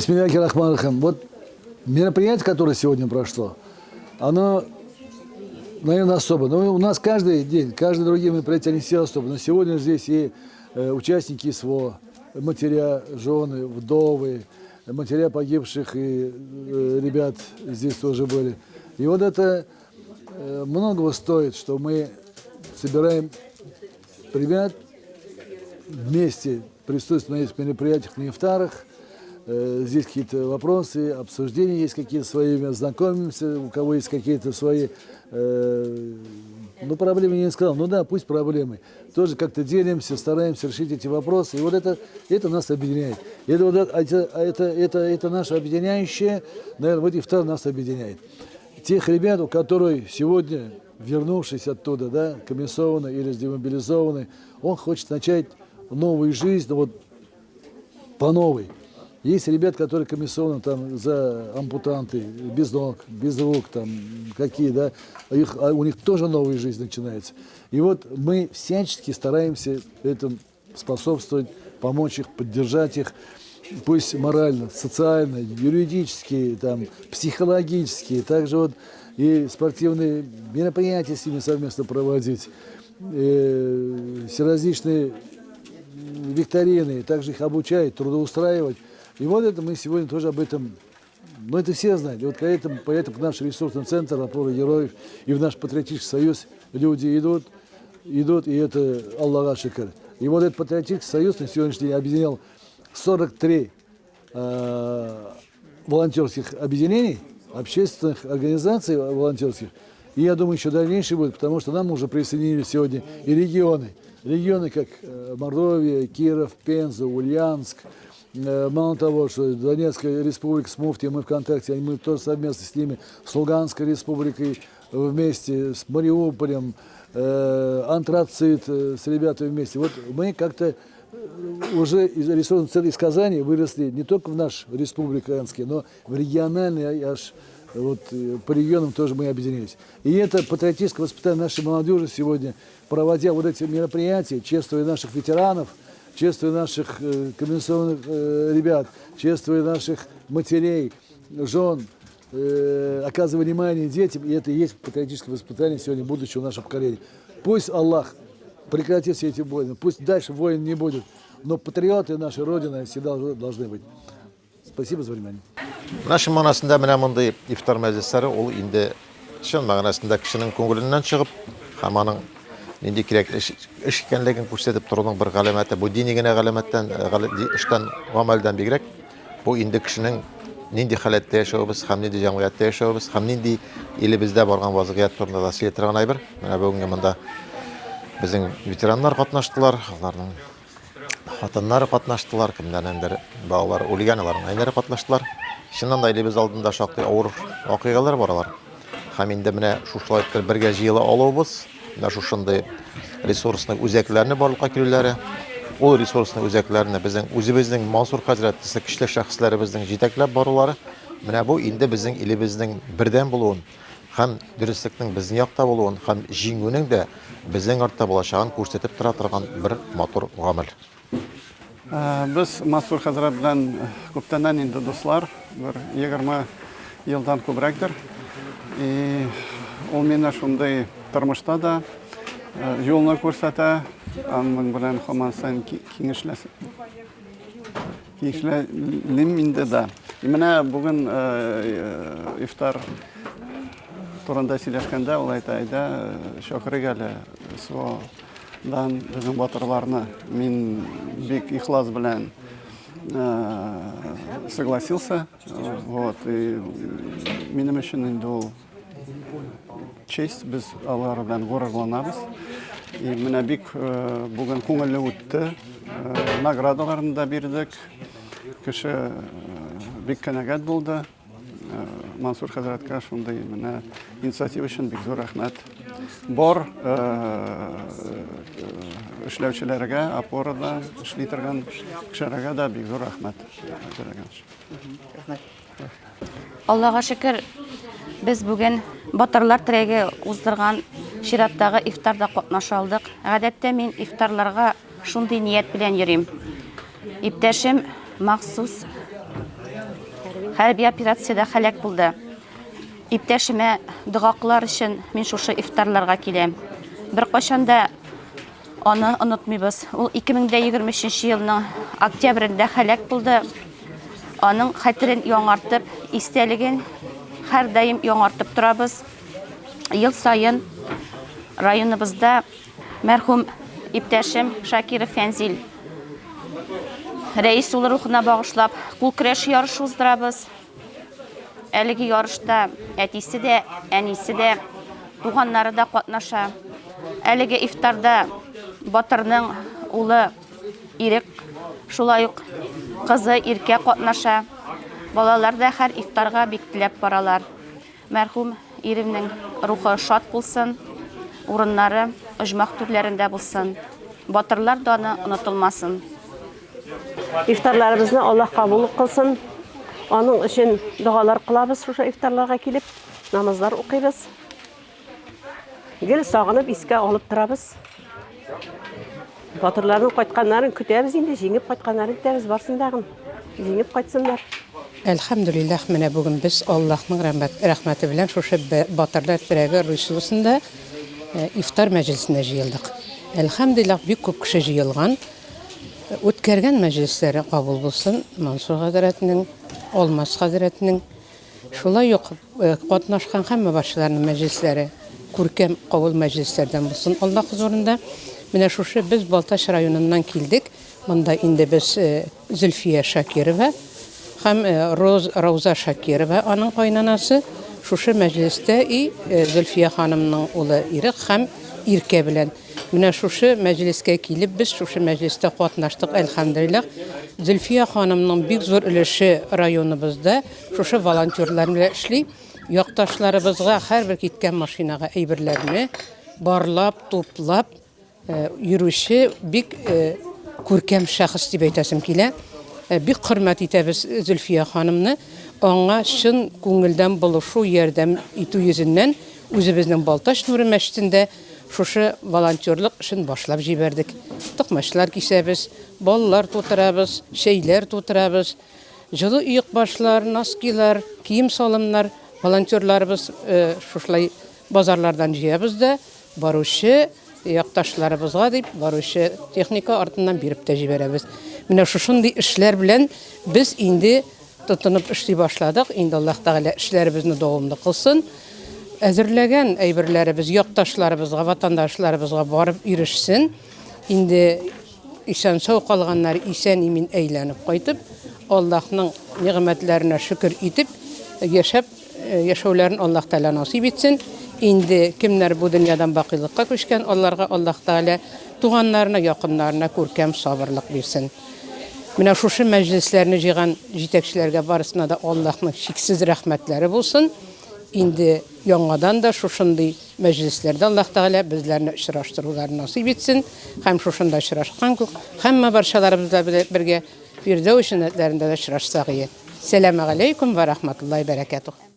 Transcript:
Бисмиллахир-рахманир-рахим. Вот мероприятие, которое сегодня прошло, оно, наверное, особо. Но у нас каждый день, каждый другие мероприятия, они все особо. Но сегодня здесь и участники СВО, матеря, жены, вдовы, матеря погибших и ребят здесь тоже были. И вот это многого стоит, что мы собираем ребят вместе, присутствуем на этих мероприятиях, на ифтарах. Здесь какие-то вопросы, обсуждения есть какие-то свои, знакомимся, у кого есть какие-то свои, проблемы я не сказал, да, пусть проблемы. Тоже как-то делимся, стараемся решить эти вопросы. И вот это нас объединяет. Это наше объединяющее, наверное, вот ифтар нас объединяет. Тех ребят, у которых сегодня, вернувшись оттуда, да, комиссованный или демобилизованный, он хочет начать новую жизнь, вот по новой. Есть ребят, которые комиссованы там за ампутанты, без ног, без рук, там какие, да, у них тоже новая жизнь начинается. И вот мы всячески стараемся этому способствовать, помочь их, поддержать их, пусть морально, социально, юридически, там, психологически, также вот и спортивные мероприятия с ними совместно проводить, всеразличные викторины, также их обучать, трудоустраивать. И вот это мы сегодня тоже об этом, это все знают. И вот поэтому наш ресурсный центр «Опора героев» и в наш патриотический союз люди идут, и это Аллах шикар. И вот этот патриотический союз на сегодняшний день объединял 43 волонтерских объединений, общественных организаций волонтерских. И я думаю, еще дальнейшее будет, потому что нам уже присоединились сегодня и регионы. Регионы, как Мордовия, Киров, Пенза, Ульяновск. Мало того, что Донецкая республика с Муфтией, мы в контакте, мы тоже совместно с ними, с Луганской республикой вместе, с Мариуполем, Антрацит, с ребятами вместе. Вот мы как-то уже из Казани выросли не только в наш республиканский, но в региональный, аж вот по регионам тоже мы объединились. И это патриотическое воспитание нашей молодежи сегодня, проводя вот эти мероприятия, чествуя наших ветеранов, чествуя наших комиссионных ребят, чествуя наших матерей, жен, оказывая внимание детям, и это и есть патриотическое воспитание сегодня будущего нашего поколения. Пусть Аллах прекратит все эти войны, пусть дальше войн не будет, но патриоты нашей Родины всегда должны быть. Спасибо за внимание. Нашим манасында менә мондай ифтар мәҗлесләре ул инде шын мәгънәсендә кешенең күңеленнән чыгып, һәм аның нинди кирәкле эш икәнлеген күрсәтеп торуның бер галәмәте. Бу дини генә галәмәттән, эштән, гамәлдән бигрәк, бу инде кешенең нинди халәттә яшәвебез, һәм нинди җәмгыятьтә яшәвебез, һәм нинди илебездә барган вазгыять турында да сөйләп торган әйбер. Менә бүгенге монда безнең ветераннар катнаштылар, аларның хатыннары катнаштылар, кемнәрнеңдер балалар үлгән, аларның әниләре катнаштылар. Чыннан да илебез алдында шактый авыр вакыйгалар баралар. Һәм инде менә шушылай бергә җыела алабыз, менә шушындый ресурсның үзәкләрне барлыкка килүләре, ул ресурсның үзәкләрне безнең үзебезнең Мансур хәзрәт кичле шәхесләребезнең җитәкләп барулары, менә бу инде безнең илебезнең бердәм булуын, һәм дөреслекнең безнең якта булуын, һәм җиңүнең дә безнең артта булачагын күрсәтеп тора торган бер матур гамәл. Biz Мансур хәзрәт белән күптәннән инде дуслар, бер 20 елдан күбрәктер. И ул мине шундый тормышта да юлны күрсәтә, аның белән һаман саен киңәшләлим инде дә. И менә бүген ифтар турында сөйләшкәндә ул әйтә, шөкрәгә әле дан безнең батырларны мин бик ихлас белән согласился. Вот, и минем өчен инде ул честь, без алар белән горурланабыз. И менә бик бүген күңелле үтте. Наградаларны да бирдек. Кеше бик канәгать булды. Мансур хәзрәткә шундый менә инициатива өчен бик зур рәхмәт. Бар эшләүчеләргә, опорада эшли торган кешеләргә дә бик зур рәхмәт. Аллага шөкер, без бүген батырлар терәге уздырган чираттагы ифтарда катнаша алдык. Гадәттә мин ифтарларга шундый ният белән йөрим. Иптәшем махсус хәрби операциядә һәлак булды. Иптәшемә дога кылар өчен мин шушы ифтарларга киләм. Бер качанда аны онытмыйбыз. Ул 2023 елның октябрендә һәлак булды. Аның хәтерен яңартып, истәлеген һәр даим яңартып торабыз. Ел сайын районыбызда мәрхүм иптәшем Шакиров Фәнзил рәис улы рухына багышлап кул көрәше ярышы уздырабыз. Әлеге ярышта әтисе дә, әнисе дә, туганнары да катнаша. Әлеге ифтарда Батырның улы Ирек, шулай ук кызы Иркә катнаша. Балалар да һәр ифтарга бик теләп баралар. Мәрхүм иремнең рухы шат булсын, урыннары оҗмах түрләрендә булсын. Батырлар даны онытылмасын. İftarlarımızı Allah kabul kılsın. Onun için dualar kılabız şu iftarlarga kilip, namazlar okuyabız. Gel sağınıp iske alıp durabız. Batırların qaytqanların kütəbiz indi, jеңip qaytqanların kütəbiz barsın dağın. Jеңip qaytsınlar. Elhamdülillah, mene bugün biz Allah'ın rahmeti bilen şuşa Batırlar Tirağı Rüsuvasında iftar meclisine jıyıldık. Elhamdülillah büyük köp kişi jıyılgan. Ötkergen meclisleri kabul bulsun. Mansur Hazretinin, Olmaz Hazretinin. Şulay yok, katnaşkan hem başlarının meclisleri, Kurkem kabul meclislerden bulsun. Allah huzurunda. Mene şuşa biz Baltaş rayonundan kildik. Bunda indi biz Zülfiye Şakirova, hem Ravza Şakirova, onun kaynanası şuşa mecliste Zülfiye Hanım'ın oğlu İrik, hem İrke bilen. Mene şuşa mecliske kilip biz şuşa mecliste katnaştık elhamdülillah. Zülfiye Hanım'ın büyük zor ilişi rayonumuzda şuşa volontörlerle işli. Yaktaşlarımızga her bir gitken maşinaga eybirlerini barlap, toplap, yürüyüşü büyük Kurkem şahıs diye aytasım kile. Bir hürmet itəbiz Zülfiye Hanım'ını. Ona şın көңілден buluşu yerden itu yüzünden özümüzün Baltaş Nuri Məşqində şuşu volontörlük işin başlap jiberdik. Tıqmaşlar kisəbiz, ballar tuturabız, şeyler tuturabız. Жылы үйік başlar, naskilar, kiyim salımlar, volontörlarımız şuşlay bazarlardan jiyabız da barışı yaqtaşlarımızga deyip, barışı texnika артından berip de jiberabız. Mine şuşunday işler bilen biz indi tutunup işli başladık. İndi Allah Teala işlerimizni davamlı kılsın. Әзірлеген әйберләребез якташларыбызга, ватандашларыбызга барып иришсин. Инде исән сау калганнар исән имин әйләнеп кайтып, Аллаһның нигъмәтләренә шөкер итеп, яшәүләрен Аллаһ Тәала насип итсен. Инде кемнәр бу дөньядан бакыйлыкка күчкән, аларга Аллаһ Тәала туганнарына, якыннарына күркәм сабырлык бирсен. Менә шушы мәҗлесләрне җыйган җитәкчеләргә барысына да Аллаһның шиксез рәхмәтләре булсын. Инде яңадан да шушындай мәҗлесләрдә Аллаһ Тәала безләрне очраштыруларын насип итсен. Һәм шушында очрашкан күк, һәммә баршаларыбызла бергә Фирдәүс җәннәтләрендә дә очрашсак ие. Сәламу алейкум ва рахматуллаһи ва баракатуһ.